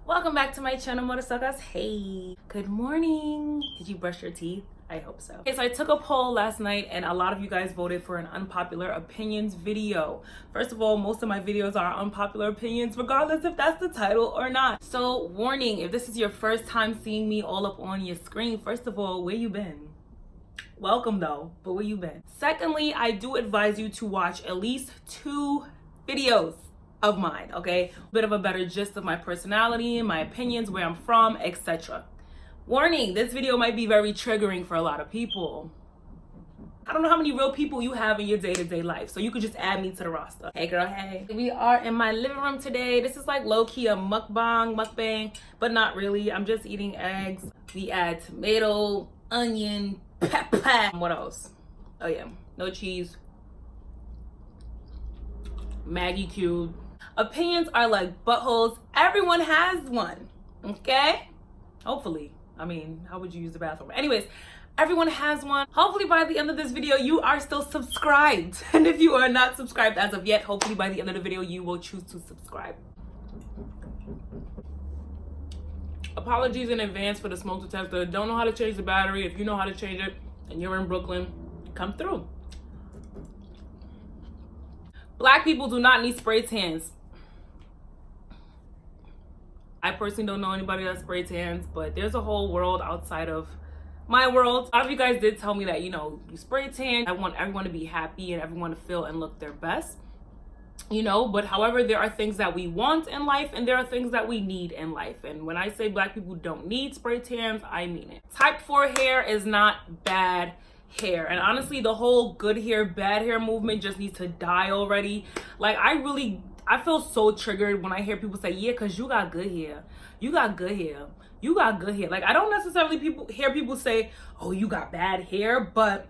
Welcome back to my channel, Motorsagas. Hey, good morning. Did you brush your teeth? I hope so. Okay, so I took a poll last night and a lot of you guys voted for an unpopular opinions video. First of all, most of my videos are unpopular opinions, regardless if that's the title or not. So warning, if this is your first time seeing me all up on your screen, first of all, where you been? Welcome though, but where you been? Secondly, I do advise you to watch at least 2 videos of mine, okay? A bit of a better gist of my personality, my opinions, where I'm from, etc. Warning, this video might be very triggering for a lot of people. I don't know how many real people you have in your day-to-day life, so you could just add me to the roster. Hey girl, hey. We are in my living room today. This is like low-key a mukbang, but not really. I'm just eating eggs. We add tomato, onion, pepper. What else? Oh yeah, no cheese. Maggie cube. Opinions are like buttholes. Everyone has one, okay? Hopefully. I mean, how would you use the bathroom? Anyways, everyone has one. Hopefully by the end of this video, you are still subscribed. And if you are not subscribed as of yet, hopefully by the end of the video, you will choose to subscribe. Apologies in advance for the smoke detector. Don't know how to change the battery. If you know how to change it and you're in Brooklyn, come through. Black people do not need spray tans. I personally don't know anybody that sprays tans, but there's a whole world outside of my world. A lot of you guys did tell me that, you know, you spray tan. I want everyone to be happy and everyone to feel and look their best, you know, but however, there are things that we want in life and there are things that we need in life. And when I say black people don't need spray tans, I mean it. Type 4 hair is not bad hair, and honestly the whole good hair bad hair movement just needs to die already. Like I feel so triggered when I hear people say, yeah, because you got good hair, you got good hair, you got good hair. Like I don't necessarily hear people say, oh, you got bad hair, but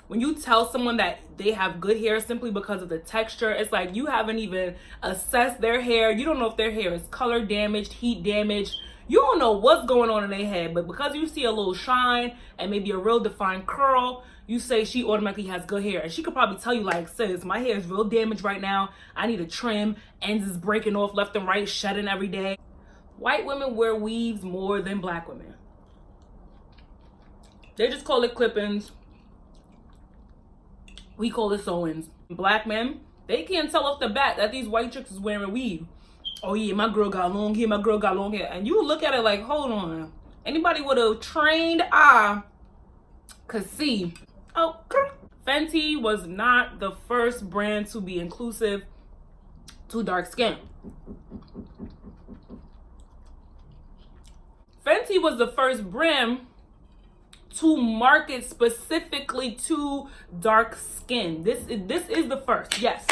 when you tell someone that they have good hair simply because of the texture, it's like you haven't even assessed their hair. You don't know if their hair is color damaged, heat damaged. You don't know what's going on in their head, but because you see a little shine and maybe a real defined curl, you say she automatically has good hair. And she could probably tell you like, sis, my hair is real damaged right now. I need a trim. Ends is breaking off left and right, shedding every day. White women wear weaves more than black women. They just call it clip-ins. We call it sew-ins. Black men, they can't tell off the bat that these white chicks is wearing weave. Oh yeah, my girl got long hair, my girl got long hair. And you look at it like, hold on. Anybody with a trained eye could see. Oh, Fenty was not the first brand to be inclusive to dark skin. Fenty was the first brand to market specifically to dark skin. This is the first, yes.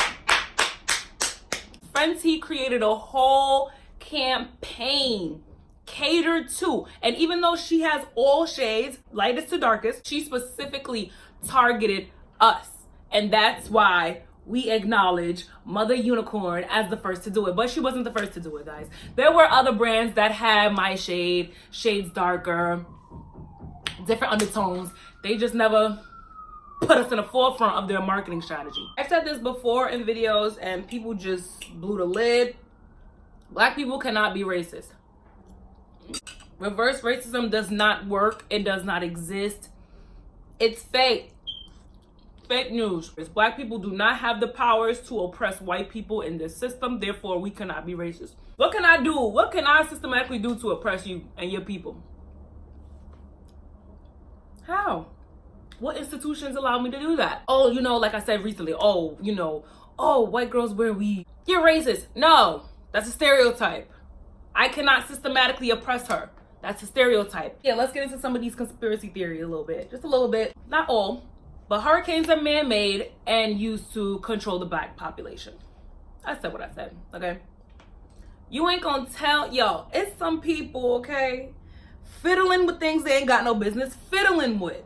Fenty created a whole campaign catered to, and even though she has all shades, lightest to darkest, she specifically targeted us. And that's why we acknowledge Mother Unicorn as the first to do it. But she wasn't the first to do it, guys. There were other brands that had my shade, shades darker, different undertones. They just never put us in the forefront of their marketing strategy. I've said this before in videos and people just blew the lid. Black people cannot be racist. Reverse racism does not work. It does not exist. It's fake. Fake news. Black people do not have the powers to oppress white people in this system. Therefore, we cannot be racist. What can I do? What can I systematically do to oppress you and your people? How? What institutions allow me to do that? Oh, you know, like I said recently, oh, you know, oh, white girls wear weave. You're racist. No, that's a stereotype. I cannot systematically oppress her. That's a stereotype. Yeah, let's get into some of these conspiracy theories a little bit. Just a little bit. Not all. But hurricanes are man-made and used to control the black population. I said what I said, okay? You ain't gonna tell, yo, it's some people, okay, fiddling with things they ain't got no business fiddling with.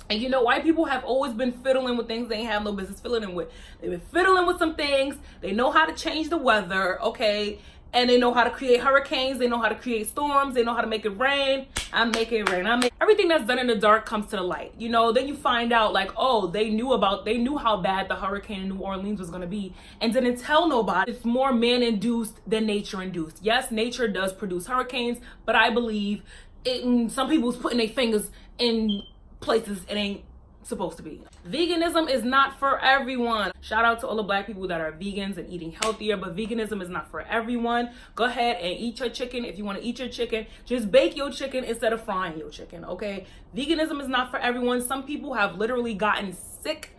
And you know, white people have always been fiddling with things they ain't have no business fiddling with. They've been fiddling with some things. They know how to change the weather, okay? and they know how to create hurricanes, they know how to create storms, they know how to make it rain. I make it rain. Everything that's done in the dark comes to the light. You know, then you find out like, oh, they knew how bad the hurricane in New Orleans was gonna be and didn't tell nobody. It's more man-induced than nature-induced. Yes, nature does produce hurricanes, but I believe some people's putting their fingers in places it ain't supposed to be. Veganism is not for everyone. Shout out to all the black people that are vegans and eating healthier, but veganism is not for everyone. Go ahead and eat your chicken. If you want to eat your chicken, just bake your chicken instead of frying your chicken, okay? Veganism is not for everyone. Some people have literally gotten sick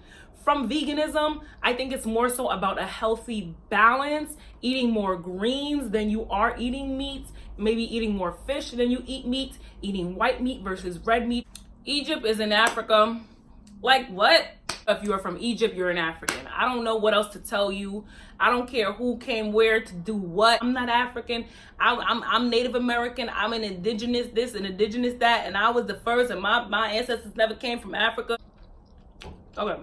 from veganism. I think it's more so about a healthy balance, eating more greens than you are eating meat, maybe eating more fish than you eat meat, eating white meat versus red meat. Egypt is in Africa. Like what? If you are from Egypt, you're an African. I don't know what else to tell you. I don't care who came where to do what. I'm not African. I'm Native American. I'm an indigenous this and indigenous that, and I was the first, and my ancestors never came from Africa. Okay.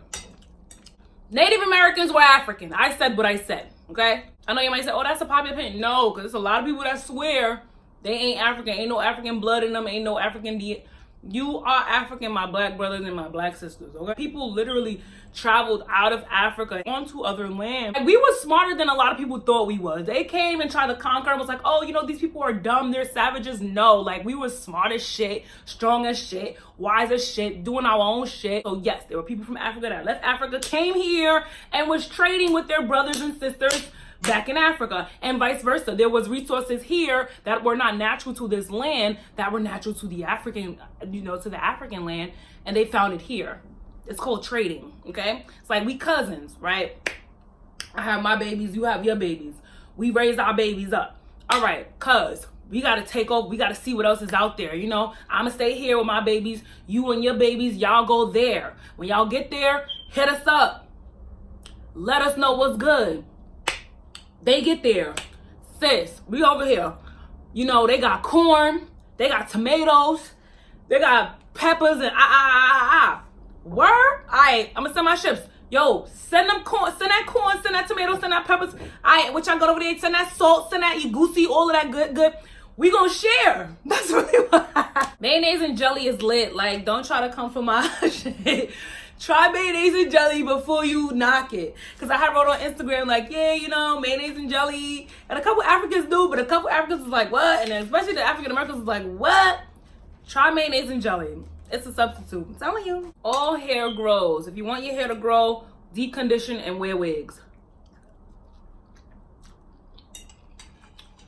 Native Americans were African. I said what I said, okay? I know you might say, oh, that's a popular opinion. No, because there's a lot of people that swear they ain't African. Ain't no African blood in them. Ain't no African DNA. You are African, my black brothers and my black sisters, okay? People literally traveled out of Africa onto other land. We were smarter than a lot of people thought we was. They came and tried to conquer and was like, oh, you know, these people are dumb, they're savages. No, like we were smart as shit, strong as shit, wise as shit, doing our own shit. So yes, there were people from Africa that left Africa, came here and was trading with their brothers and sisters back in Africa, and vice versa. There was resources here that were not natural to this land that were natural to the African, you know, to the African land, and they found it here. It's called trading, okay? It's like we cousins, right? I have my babies, you have your babies. We raise our babies up. All right, cuz we gotta take over, we gotta see what else is out there, you know? I'ma stay here with my babies, you and your babies, y'all go there. When y'all get there, hit us up. Let us know what's good. They get there, sis, we over here. You know, they got corn, they got tomatoes, they got peppers and Word? Alright, I'm gonna send my ships. Yo, send them corn, send that corn, send that tomato, send that peppers. Alright, what y'all got over there, send that salt, send that egusi, all of that good. We gonna share. That's really what. Mayonnaise and jelly is lit. Like, don't try to come for my shit. Try mayonnaise and jelly before you knock it. Because I had wrote on Instagram like, yeah, you know, mayonnaise and jelly. And a couple Africans do, but a couple Africans was like, what? And then especially the African Americans was like, what? Try mayonnaise and jelly. It's a substitute. I'm telling you. All hair grows. If you want your hair to grow, deep condition and wear wigs.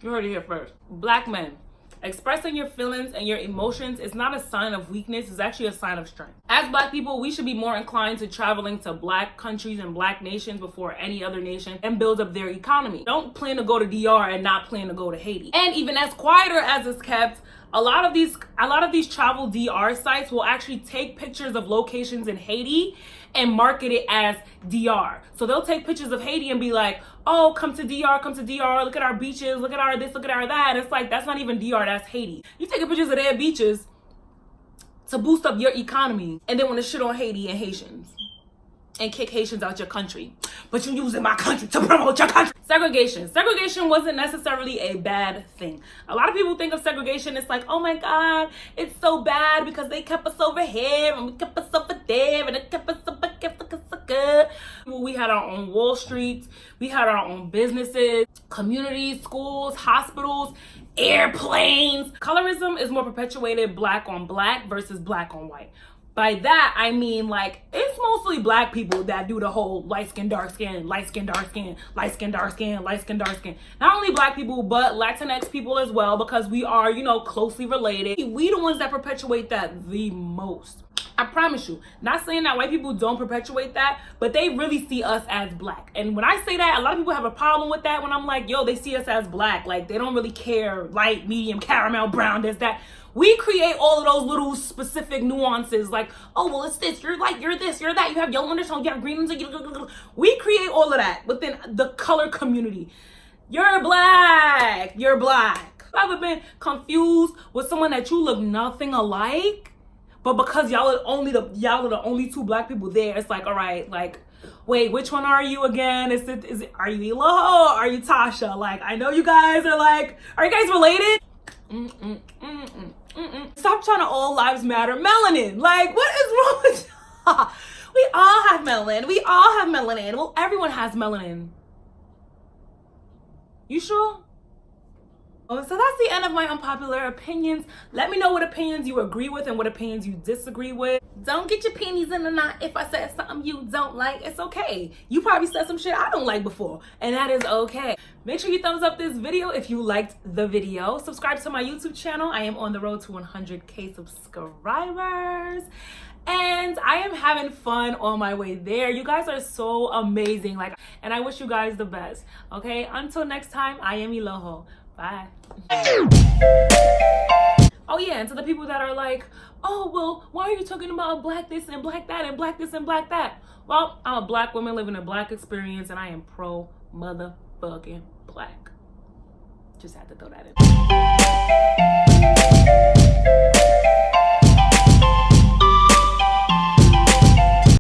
You heard it here first. Black men. Expressing your feelings and your emotions is not a sign of weakness, it's actually a sign of strength. As black people, we should be more inclined to traveling to black countries and black nations before any other nation and build up their economy. Don't plan to go to DR and not plan to go to Haiti. And even as quieter as it's kept, a lot of these travel DR sites will actually take pictures of locations in Haiti and market it as DR. So they'll take pictures of Haiti and be like, oh, come to DR, look at our beaches, look at our this, look at our that. It's like, that's not even DR, that's Haiti. You taking pictures of their beaches to boost up your economy and then want to shit on Haiti and Haitians and kick Haitians out your country. But you're using my country to promote your country. Segregation. Segregation wasn't necessarily a bad thing. A lot of people think of segregation, it's like, oh my God, it's so bad because they kept us over here and we kept us over there and they kept us over here. We had our own Wall Streets, we had our own businesses, communities, schools, hospitals, airplanes. Colorism is more perpetuated black on black versus black on white. By that, I mean, like, it's mostly black people that do the whole light skin, dark skin, light skin, dark skin, light skin, dark skin, light skin, dark skin. Not only black people, but Latinx people as well, because we are, you know, closely related. We the ones that perpetuate that the most. I promise you, not saying that white people don't perpetuate that, but they really see us as black. And when I say that, a lot of people have a problem with that when I'm like, yo, they see us as black. Like, they don't really care, light, medium, caramel, brown, this, that. We create all of those little specific nuances like, oh, well, it's this, you're light, you're this, you're that, you have yellow undertone, you have green undertone. We create all of that within the color community. You're black, you're black. Have you ever been confused with someone that you look nothing alike? But because y'all are the only two black people there, it's like, all right, like, wait, which one are you again? Are you Eloho or are you Tasha? Like, I know you guys are like, are you guys related? Stop trying to all lives matter melanin. Like, what is wrong with y'all? We all have melanin. We all have melanin. Well, everyone has melanin. You sure? Oh, so that's the end of my unpopular opinions. Let me know what opinions you agree with and what opinions you disagree with. Don't get your panties in a knot if I said something you don't like. It's okay. You probably said some shit I don't like before, and that is okay. Make sure you thumbs up this video if you liked the video. Subscribe to my YouTube channel. I am on the road to 100K subscribers. And I am having fun on my way there. You guys are so amazing. Like, and I wish you guys the best. Okay, until next time, I am Eloho. Bye. Oh yeah, and to the people that are like, oh, well, why are you talking about black this and black that and black this and black that? Well, I'm a black woman living a black experience and I am pro motherfucking black. Just had to throw that in.